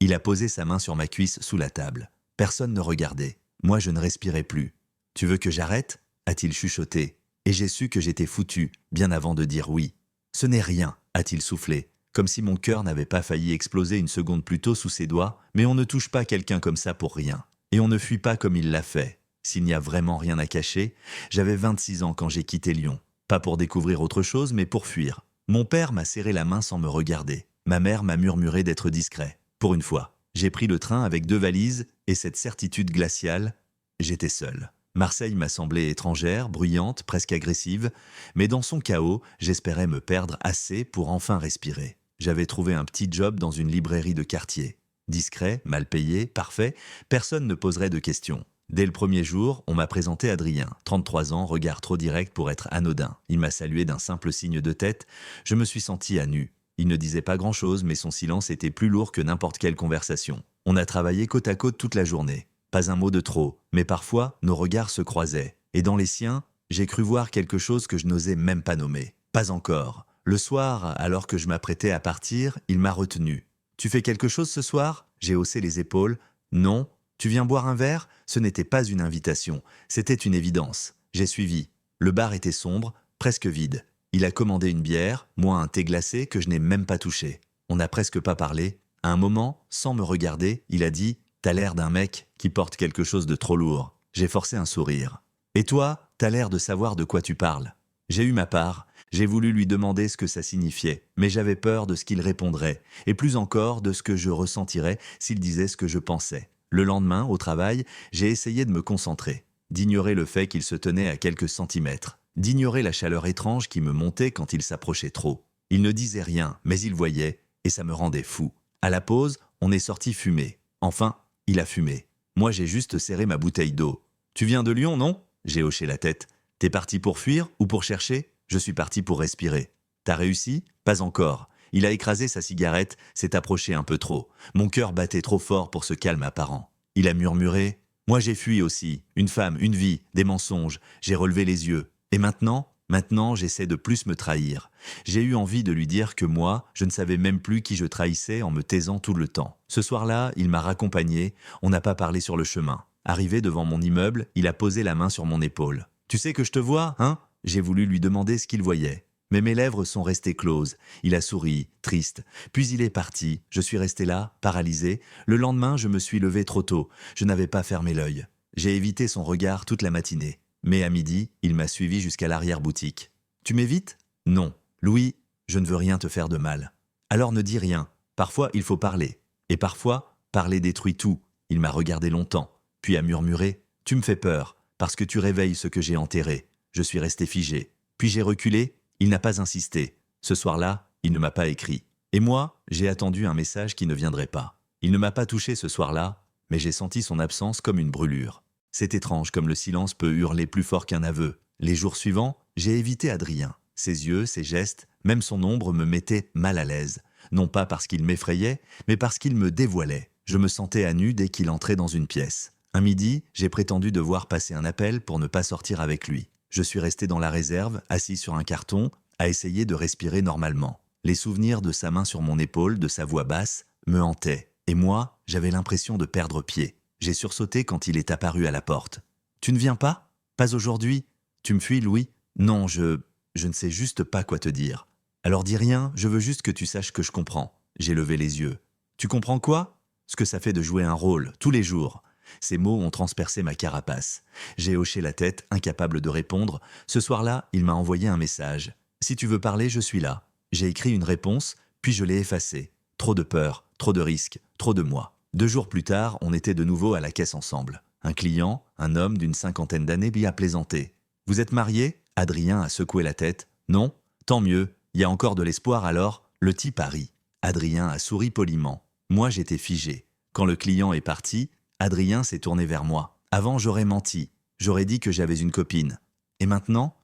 Il a posé sa main sur ma cuisse sous la table. Personne ne regardait. Moi, je ne respirais plus. « Tu veux que j'arrête » a-t-il chuchoté. Et j'ai su que j'étais foutu, bien avant de dire oui. « Ce n'est rien » a-t-il soufflé, comme si mon cœur n'avait pas failli exploser une seconde plus tôt sous ses doigts, mais on ne touche pas quelqu'un comme ça pour rien. Et on ne fuit pas comme il l'a fait. S'il n'y a vraiment rien à cacher, j'avais 26 ans quand j'ai quitté Lyon. Pas pour découvrir autre chose, mais pour fuir. Mon père m'a serré la main sans me regarder. Ma mère m'a murmuré d'être discret. Pour une fois, j'ai pris le train avec 2 valises et cette certitude glaciale, j'étais seul. Marseille m'a semblé étrangère, bruyante, presque agressive, mais dans son chaos, j'espérais me perdre assez pour enfin respirer. J'avais trouvé un petit job dans une librairie de quartier. Discret, mal payé, parfait, personne ne poserait de questions. Dès le premier jour, on m'a présenté Adrien, 33 ans, regard trop direct pour être anodin. Il m'a salué d'un simple signe de tête. Je me suis senti à nu. Il ne disait pas grand-chose, mais son silence était plus lourd que n'importe quelle conversation. On a travaillé côte à côte toute la journée. Pas un mot de trop, mais parfois, nos regards se croisaient. Et dans les siens, j'ai cru voir quelque chose que je n'osais même pas nommer. Pas encore. Le soir, alors que je m'apprêtais à partir, il m'a retenu. « Tu fais quelque chose ce soir ?» J'ai haussé les épaules. « Non. Tu viens boire un verre ?» Ce n'était pas une invitation, c'était une évidence. J'ai suivi. Le bar était sombre, presque vide. Il a commandé une bière, moi un thé glacé que je n'ai même pas touché. On n'a presque pas parlé. À un moment, sans me regarder, il a dit « T'as l'air d'un mec qui porte quelque chose de trop lourd. » J'ai forcé un sourire. « Et toi, t'as l'air de savoir de quoi tu parles. » J'ai eu ma part. J'ai voulu lui demander ce que ça signifiait, mais j'avais peur de ce qu'il répondrait, et plus encore de ce que je ressentirais s'il disait ce que je pensais. Le lendemain, au travail, j'ai essayé de me concentrer, d'ignorer le fait qu'il se tenait à quelques centimètres, d'ignorer la chaleur étrange qui me montait quand il s'approchait trop. Il ne disait rien, mais il voyait, et ça me rendait fou. À la pause, on est sorti fumer. Enfin, il a fumé. Moi, j'ai juste serré ma bouteille d'eau. « Tu viens de Lyon, non ?» J'ai hoché la tête. « T'es parti pour fuir ou pour chercher ?» Je suis parti pour respirer. « T'as réussi ?» Pas encore. Il a écrasé sa cigarette, s'est approché un peu trop. Mon cœur battait trop fort pour ce calme apparent. Il a murmuré « Moi j'ai fui aussi. Une femme, une vie, des mensonges. J'ai relevé les yeux. Et maintenant, j'essaie de plus me trahir. J'ai eu envie de lui dire que moi, je ne savais même plus qui je trahissais en me taisant tout le temps. Ce soir-là, il m'a raccompagné. On n'a pas parlé sur le chemin. Arrivé devant mon immeuble, il a posé la main sur mon épaule. « Tu sais que je te vois, hein ?» J'ai voulu lui demander ce qu'il voyait. Mais mes lèvres sont restées closes. Il a souri, triste. Puis il est parti. Je suis resté là, paralysé. Le lendemain, je me suis levé trop tôt. Je n'avais pas fermé l'œil. J'ai évité son regard toute la matinée. Mais à midi, il m'a suivi jusqu'à l'arrière-boutique. « Tu m'évites ?»« Non. Louis, je ne veux rien te faire de mal. » « Alors ne dis rien. Parfois, il faut parler. Et parfois, parler détruit tout. » Il m'a regardé longtemps, puis a murmuré « Tu me fais peur, parce que tu réveilles ce que j'ai enterré. » Je suis resté figé. Puis j'ai reculé. Il n'a pas insisté. Ce soir-là, il ne m'a pas écrit. Et moi, j'ai attendu un message qui ne viendrait pas. Il ne m'a pas touché ce soir-là, mais j'ai senti son absence comme une brûlure. C'est étrange comme le silence peut hurler plus fort qu'un aveu. Les jours suivants, j'ai évité Adrien. Ses yeux, ses gestes, même son ombre me mettaient mal à l'aise. Non pas parce qu'il m'effrayait, mais parce qu'il me dévoilait. Je me sentais à nu dès qu'il entrait dans une pièce. Un midi, j'ai prétendu devoir passer un appel pour ne pas sortir avec lui. Je suis resté dans la réserve, assis sur un carton, à essayer de respirer normalement. Les souvenirs de sa main sur mon épaule, de sa voix basse, me hantaient. Et moi, j'avais l'impression de perdre pied. J'ai sursauté quand il est apparu à la porte. « Tu ne viens pas ? Pas aujourd'hui ? Tu me fuis, Louis ? Non, je ne sais juste pas quoi te dire. Alors dis rien, je veux juste que tu saches que je comprends. » J'ai levé les yeux. « Tu comprends quoi ? Ce que ça fait de jouer un rôle, tous les jours. » Ces mots ont transpercé ma carapace. J'ai hoché la tête, incapable de répondre. Ce soir-là, il m'a envoyé un message. « Si tu veux parler, je suis là. » J'ai écrit une réponse, puis je l'ai effacée. Trop de peur, trop de risques, trop de moi. 2 jours plus tard, on était de nouveau à la caisse ensemble. Un client, un homme d'une 50aine d'années, m'y a plaisanté. « Vous êtes marié ?» Adrien a secoué la tête. « Non ? Tant mieux. Il y a encore de l'espoir alors ?» Le type a ri. Adrien a souri poliment. Moi, j'étais figé. Quand le client est parti, Adrien s'est tourné vers moi. Avant, j'aurais menti. J'aurais dit que j'avais une copine. Et maintenant,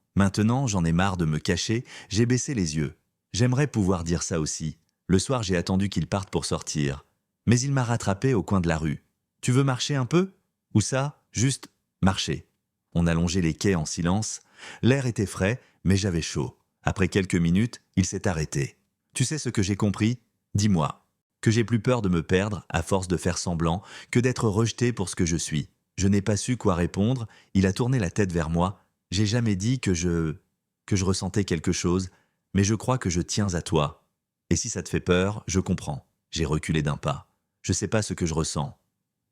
j'en ai marre de me cacher, j'ai baissé les yeux. J'aimerais pouvoir dire ça aussi. Le soir, j'ai attendu qu'il parte pour sortir. Mais il m'a rattrapé au coin de la rue. « Tu veux marcher un peu ? Ou ça, juste marcher. » On a longé les quais en silence. L'air était frais, mais j'avais chaud. Après quelques minutes, il s'est arrêté. « Tu sais ce que j'ai compris ? Dis-moi. » que j'ai plus peur de me perdre à force de faire semblant que d'être rejeté pour ce que je suis. Je n'ai pas su quoi répondre, il a tourné la tête vers moi. J'ai jamais dit que je ressentais quelque chose, mais je crois que je tiens à toi. Et si ça te fait peur, je comprends. J'ai reculé d'un pas. Je sais pas ce que je ressens.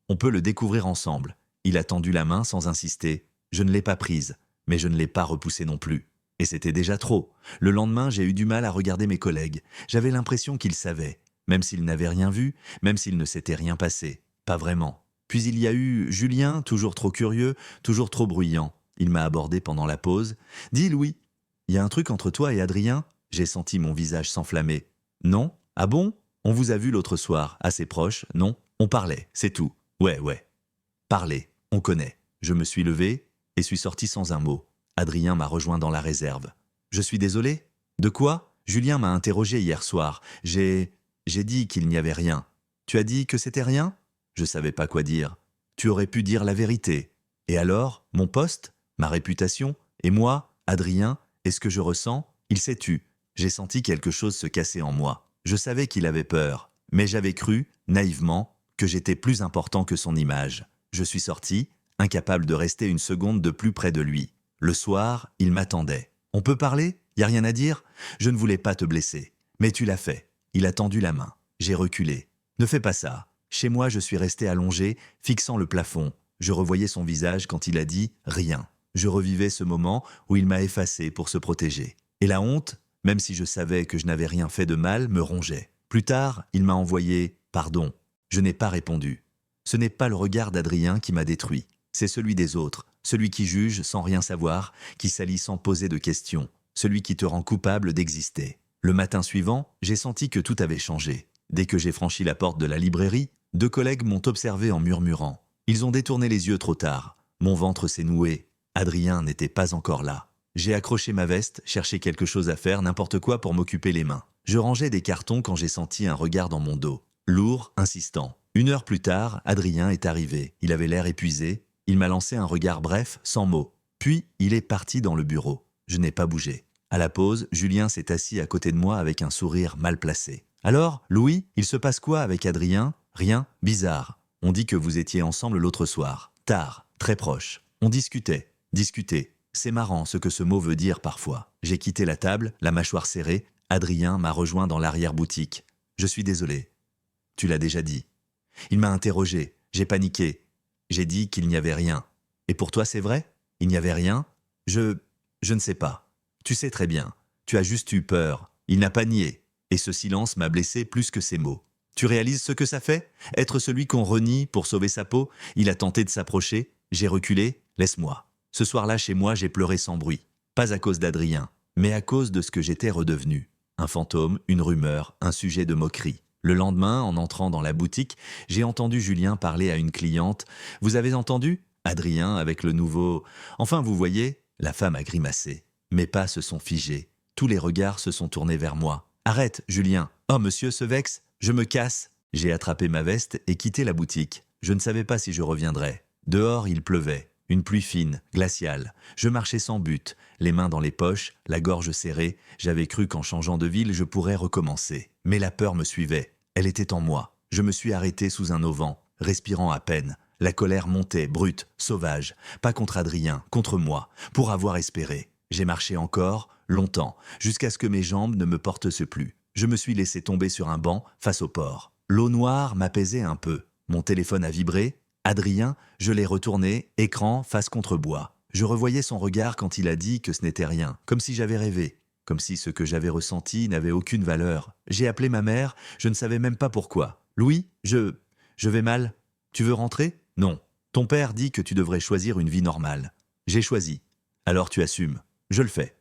On peut le découvrir ensemble. Il a tendu la main sans insister. Je ne l'ai pas prise, mais je ne l'ai pas repoussée non plus. Et c'était déjà trop. Le lendemain, j'ai eu du mal à regarder mes collègues. J'avais l'impression qu'ils savaient, même s'ils n'avaient rien vu, même s'il ne s'était rien passé. Pas vraiment. Puis il y a eu Julien, toujours trop curieux, toujours trop bruyant. Il m'a abordé pendant la pause. « Dis Louis, il y a un truc entre toi et Adrien ?» J'ai senti mon visage s'enflammer. « Non? Ah bon? On vous a vu l'autre soir, assez proche, non? On parlait, c'est tout. Ouais. Parler, on connaît. » Je me suis levé et suis sorti sans un mot. Adrien m'a rejoint dans la réserve. « Je suis désolé? De quoi? Julien m'a interrogé hier soir. J'ai dit qu'il n'y avait rien. Tu as dit que c'était rien? Je savais pas quoi dire. Tu aurais pu dire la vérité. Et alors, mon poste? Ma réputation? Et moi, Adrien, et ce que je ressens? Il s'est tu. J'ai senti quelque chose se casser en moi. Je savais qu'il avait peur, mais j'avais cru, naïvement, que j'étais plus important que son image. Je suis sorti, incapable de rester une seconde de plus près de lui. Le soir, il m'attendait. « On peut parler? Y a rien à dire? Je ne voulais pas te blesser. Mais tu l'as fait. » Il a tendu la main. J'ai reculé. « Ne fais pas ça. » Chez moi, je suis resté allongé, fixant le plafond. Je revoyais son visage quand il a dit « rien ». Je revivais ce moment où il m'a effacé pour se protéger. Et la honte, même si je savais que je n'avais rien fait de mal, me rongeait. Plus tard, il m'a envoyé « pardon ». Je n'ai pas répondu. Ce n'est pas le regard d'Adrien qui m'a détruit. C'est celui des autres, celui qui juge sans rien savoir, qui s'allie sans poser de questions, celui qui te rend coupable d'exister. Le matin suivant, j'ai senti que tout avait changé. Dès que j'ai franchi la porte de la librairie, 2 collègues m'ont observé en murmurant. Ils ont détourné les yeux trop tard. Mon ventre s'est noué. Adrien n'était pas encore là. J'ai accroché ma veste, cherché quelque chose à faire, n'importe quoi pour m'occuper les mains. Je rangeais des cartons quand j'ai senti un regard dans mon dos. Lourd, insistant. 1 heure plus tard, Adrien est arrivé. Il avait l'air épuisé. Il m'a lancé un regard bref, sans mots. Puis, il est parti dans le bureau. Je n'ai pas bougé. À la pause, Julien s'est assis à côté de moi avec un sourire mal placé. « Alors, Louis, il se passe quoi avec Adrien? Rien? Bizarre. On dit que vous étiez ensemble l'autre soir. Tard, très proche. On discutait. Discuter. C'est marrant ce que ce mot veut dire parfois. » J'ai quitté la table, la mâchoire serrée. Adrien m'a rejoint dans l'arrière-boutique. « Je suis désolé. Tu l'as déjà dit. » Il m'a interrogé. J'ai paniqué. J'ai dit qu'il n'y avait rien. « Et pour toi, c'est vrai? Il n'y avait rien? » Je ne sais pas. Tu sais très bien. Tu as juste eu peur. Il n'a pas nié. Et ce silence m'a blessé plus que ces mots. Tu réalises ce que ça fait? Être celui qu'on renie pour sauver sa peau? Il a tenté de s'approcher. J'ai reculé. Laisse-moi. Ce soir-là, chez moi, j'ai pleuré sans bruit. Pas à cause d'Adrien, mais à cause de ce que j'étais redevenu. Un fantôme, une rumeur, un sujet de moquerie. Le lendemain, en entrant dans la boutique, j'ai entendu Julien parler à une cliente. « Vous avez entendu? Adrien avec le nouveau... » Enfin, vous voyez, la femme a grimacé. Mes pas se sont figés. Tous les regards se sont tournés vers moi. « Arrête, Julien. Oh, monsieur se vexe. Je me casse. » J'ai attrapé ma veste et quitté la boutique. Je ne savais pas si je reviendrais. Dehors, il pleuvait. Une pluie fine, glaciale. Je marchais sans but, les mains dans les poches, la gorge serrée. J'avais cru qu'en changeant de ville, je pourrais recommencer. Mais la peur me suivait. Elle était en moi. Je me suis arrêté sous un auvent, respirant à peine. La colère montait, brute, sauvage. Pas contre Adrien, contre moi, pour avoir espéré. J'ai marché encore, longtemps, jusqu'à ce que mes jambes ne me portent plus. Je me suis laissé tomber sur un banc, face au port. L'eau noire m'apaisait un peu. Mon téléphone a vibré. Adrien, je l'ai retourné, écran face contre bois. Je revoyais son regard quand il a dit que ce n'était rien, comme si j'avais rêvé, comme si ce que j'avais ressenti n'avait aucune valeur. J'ai appelé ma mère, je ne savais même pas pourquoi. « Louis, je vais mal. Tu veux rentrer? » « Non. Ton père dit que tu devrais choisir une vie normale. » J'ai choisi. « Alors tu assumes. » « Je le fais. »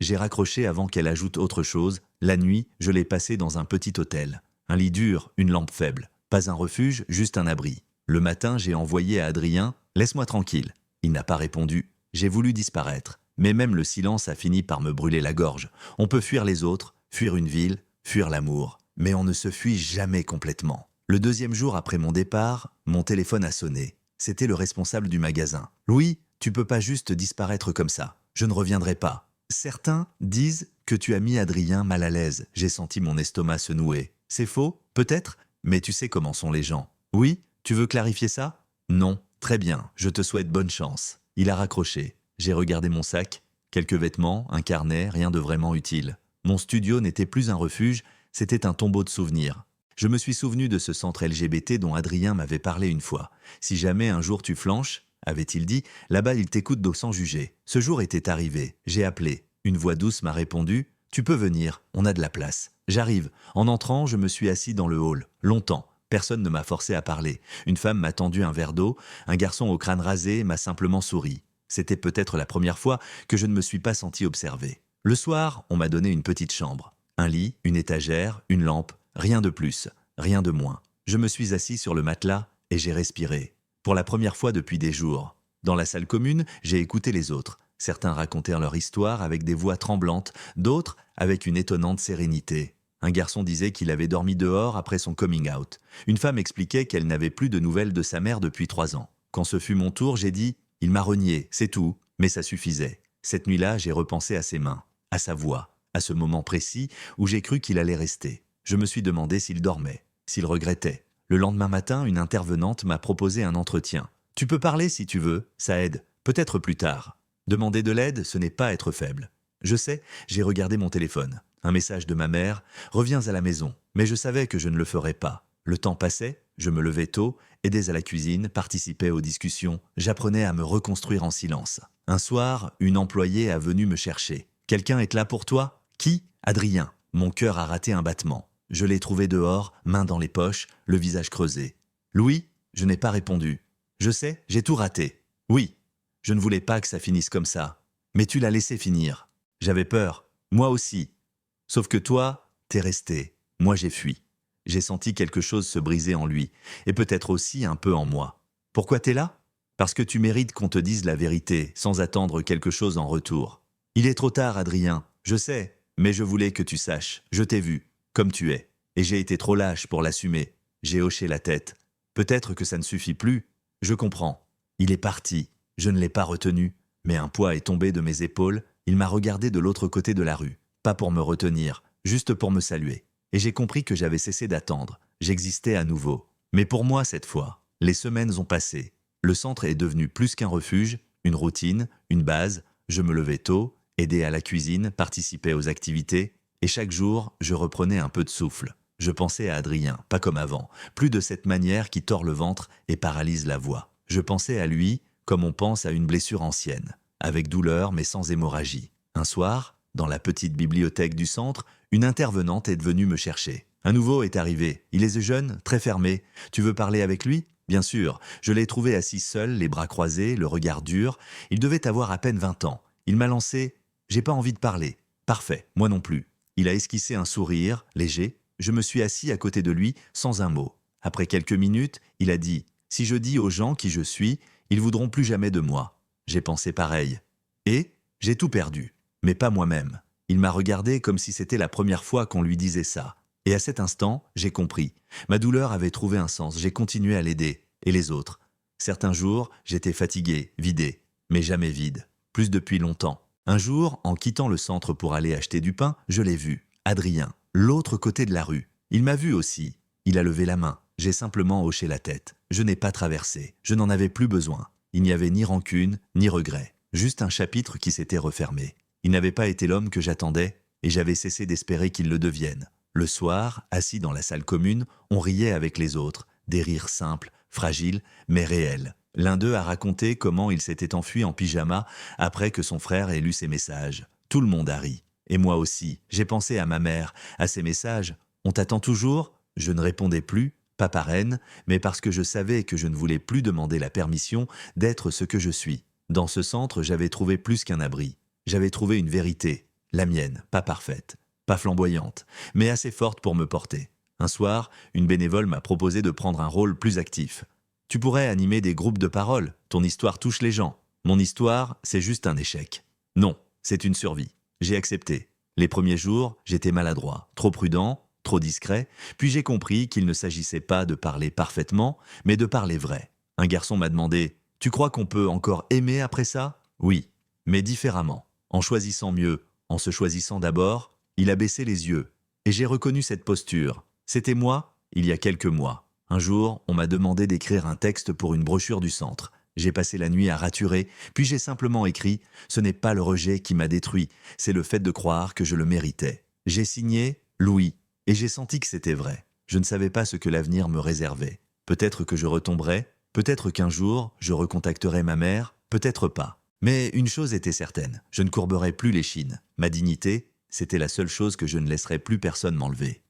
J'ai raccroché avant qu'elle ajoute autre chose. La nuit, je l'ai passé dans un petit hôtel. Un lit dur, une lampe faible. Pas un refuge, juste un abri. Le matin, j'ai envoyé à Adrien « Laisse-moi tranquille ». Il n'a pas répondu. J'ai voulu disparaître. Mais même le silence a fini par me brûler la gorge. On peut fuir les autres, fuir une ville, fuir l'amour. Mais on ne se fuit jamais complètement. Le 2e jour après mon départ, mon téléphone a sonné. C'était le responsable du magasin. « Louis, tu peux pas juste disparaître comme ça. Je ne reviendrai pas. » Certains disent que tu as mis Adrien mal à l'aise. J'ai senti mon estomac se nouer. C'est faux, peut-être, mais tu sais comment sont les gens. Oui, tu veux clarifier ça? Non, très bien, je te souhaite bonne chance. Il a raccroché. J'ai regardé mon sac. Quelques vêtements, un carnet, rien de vraiment utile. Mon studio n'était plus un refuge, c'était un tombeau de souvenirs. Je me suis souvenu de ce centre LGBT dont Adrien m'avait parlé une fois. Si jamais un jour tu flanches, avait-il dit, là-bas ils t'écoutent d'eau sans juger. Ce jour était arrivé, j'ai appelé. Une voix douce m'a répondu, tu peux venir, on a de la place. J'arrive. En entrant, je me suis assis dans le hall. Longtemps. Personne ne m'a forcé à parler. Une femme m'a tendu un verre d'eau, un garçon au crâne rasé m'a simplement souri. C'était peut-être la première fois que je ne me suis pas senti observé. Le soir, on m'a donné une petite chambre. Un lit, une étagère, une lampe, rien de plus, rien de moins. Je me suis assis sur le matelas et j'ai respiré. Pour la première fois depuis des jours. Dans la salle commune, j'ai écouté les autres. Certains racontèrent leur histoire avec des voix tremblantes, d'autres avec une étonnante sérénité. Un garçon disait qu'il avait dormi dehors après son coming out. Une femme expliquait qu'elle n'avait plus de nouvelles de sa mère depuis 3 ans. Quand ce fut mon tour, j'ai dit « Il m'a renié, c'est tout », mais ça suffisait. Cette nuit-là, j'ai repensé à ses mains, à sa voix, à ce moment précis où j'ai cru qu'il allait rester. Je me suis demandé s'il dormait, s'il regrettait. Le lendemain matin, une intervenante m'a proposé un entretien. « Tu peux parler si tu veux, ça aide, peut-être plus tard. » Demander de l'aide, ce n'est pas être faible. Je sais, j'ai regardé mon téléphone. Un message de ma mère, « Reviens à la maison », mais je savais que je ne le ferais pas. Le temps passait, je me levais tôt, aidais à la cuisine, participais aux discussions, j'apprenais à me reconstruire en silence. Un soir, une employée a venu me chercher. « Quelqu'un est là pour toi ?»« Qui ?»« Adrien. » Mon cœur a raté un battement. Je l'ai trouvé dehors, mains dans les poches, le visage creusé. « Louis ?» Je n'ai pas répondu. « Je sais, j'ai tout raté. »« Oui. » Je ne voulais pas que ça finisse comme ça. Mais tu l'as laissé finir. J'avais peur. Moi aussi. Sauf que toi, t'es resté. Moi, j'ai fui. J'ai senti quelque chose se briser en lui, et peut-être aussi un peu en moi. Pourquoi t'es là? Parce que tu mérites qu'on te dise la vérité, sans attendre quelque chose en retour. Il est trop tard, Adrien. Je sais, mais je voulais que tu saches. Je t'ai vu, comme tu es. Et j'ai été trop lâche pour l'assumer. J'ai hoché la tête. Peut-être que ça ne suffit plus. Je comprends. Il est parti. Je ne l'ai pas retenu, mais un poids est tombé de mes épaules, il m'a regardé de l'autre côté de la rue, pas pour me retenir, juste pour me saluer. Et j'ai compris que j'avais cessé d'attendre, j'existais à nouveau. Mais pour moi cette fois, les semaines ont passé. Le centre est devenu plus qu'un refuge, une routine, une base, je me levais tôt, aidais à la cuisine, participais aux activités, et chaque jour, je reprenais un peu de souffle. Je pensais à Adrien, pas comme avant, plus de cette manière qui tord le ventre et paralyse la voix. Je pensais à lui, comme on pense à une blessure ancienne, avec douleur mais sans hémorragie. Un soir, dans la petite bibliothèque du centre, une intervenante est venue me chercher. Un nouveau est arrivé. Il est jeune, très fermé. Tu veux parler avec lui? Bien sûr. Je l'ai trouvé assis seul, les bras croisés, le regard dur. Il devait avoir à peine 20 ans. Il m'a lancé « J'ai pas envie de parler ». Parfait, moi non plus. Il a esquissé un sourire, léger. Je me suis assis à côté de lui, sans un mot. Après quelques minutes, il a dit « Si je dis aux gens qui je suis, ils voudront plus jamais de moi. » J'ai pensé pareil. Et j'ai tout perdu, mais pas moi-même. Il m'a regardé comme si c'était la première fois qu'on lui disait ça. Et à cet instant, j'ai compris. Ma douleur avait trouvé un sens, j'ai continué à l'aider. Et les autres. Certains jours, j'étais fatigué, vidé, mais jamais vide. Plus depuis longtemps. Un jour, en quittant le centre pour aller acheter du pain, je l'ai vu. Adrien, l'autre côté de la rue. Il m'a vu aussi. Il a levé la main. J'ai simplement hoché la tête. Je n'ai pas traversé. Je n'en avais plus besoin. Il n'y avait ni rancune, ni regret. Juste un chapitre qui s'était refermé. Il n'avait pas été l'homme que j'attendais, et j'avais cessé d'espérer qu'il le devienne. Le soir, assis dans la salle commune, on riait avec les autres. Des rires simples, fragiles, mais réels. L'un d'eux a raconté comment il s'était enfui en pyjama après que son frère ait lu ses messages. Tout le monde a ri. Et moi aussi. J'ai pensé à ma mère, à ses messages. « On t'attend toujours ?» Je ne répondais plus. Pas par haine, mais parce que je savais que je ne voulais plus demander la permission d'être ce que je suis. Dans ce centre, j'avais trouvé plus qu'un abri. J'avais trouvé une vérité, la mienne, pas parfaite, pas flamboyante, mais assez forte pour me porter. Un soir, une bénévole m'a proposé de prendre un rôle plus actif. « Tu pourrais animer des groupes de parole, ton histoire touche les gens. Mon histoire, c'est juste un échec. » Non, c'est une survie. J'ai accepté. Les premiers jours, j'étais maladroit, trop prudent, trop discret, puis j'ai compris qu'il ne s'agissait pas de parler parfaitement, mais de parler vrai. Un garçon m'a demandé « Tu crois qu'on peut encore aimer après ça ?» Oui, mais différemment. En choisissant mieux, en se choisissant d'abord, il a baissé les yeux. Et j'ai reconnu cette posture. C'était moi, il y a quelques mois. Un jour, on m'a demandé d'écrire un texte pour une brochure du centre. J'ai passé la nuit à raturer, puis j'ai simplement écrit « Ce n'est pas le rejet qui m'a détruit, c'est le fait de croire que je le méritais ». J'ai signé « Louis » et j'ai senti que c'était vrai. Je ne savais pas ce que l'avenir me réservait. Peut-être que je retomberais, peut-être qu'un jour, je recontacterais ma mère, peut-être pas. Mais une chose était certaine, je ne courberais plus l'échine. Ma dignité, c'était la seule chose que je ne laisserais plus personne m'enlever.